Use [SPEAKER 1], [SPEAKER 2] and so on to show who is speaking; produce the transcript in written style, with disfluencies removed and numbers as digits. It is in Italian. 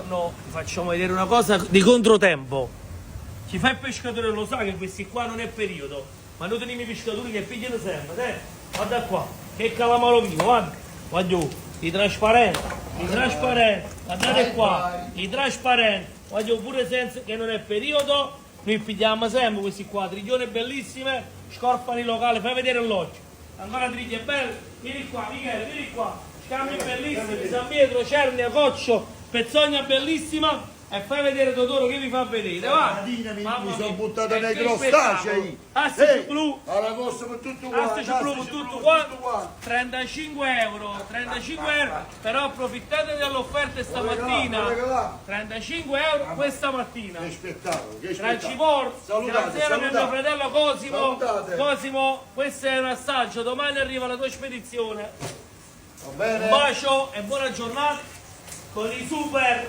[SPEAKER 1] giorno vi facciamo vedere una cosa di controtempo. Chi fa il pescatore lo sa che questi qua non è periodo, ma noi teniamo i pescatori che pigliano sempre, guarda qua, che calamaro vivo, guarda, i trasparenti, guardate qua, i trasparenti, guarda pure senza che non è periodo, noi pigliamo sempre questi qua, triglione bellissime, scorpani locali, fai vedere l'occhio, ancora triglie belle, vieni qua Michele, vieni qua, scambi bellissimi, San Pietro, Cernia, Coccio, pezzogna bellissima, e fai vedere Totoro che vi fa vedere, va?
[SPEAKER 2] Mi sono buttato nei crostacei.
[SPEAKER 1] Astici blu,
[SPEAKER 2] alla costa per tutto quanto.
[SPEAKER 1] astici blu per tutto quanto. 35 euro, però approfittate dell'offerta stamattina. 35 euro questa mattina.
[SPEAKER 2] Che spettacolo, che
[SPEAKER 1] Tra il
[SPEAKER 2] spettacolo.
[SPEAKER 1] Civor, grazie a mio fratello Cosimo. Cosimo, questo è un assaggio, domani arriva la tua spedizione.
[SPEAKER 2] Va bene?
[SPEAKER 1] Un bacio e buona giornata con i super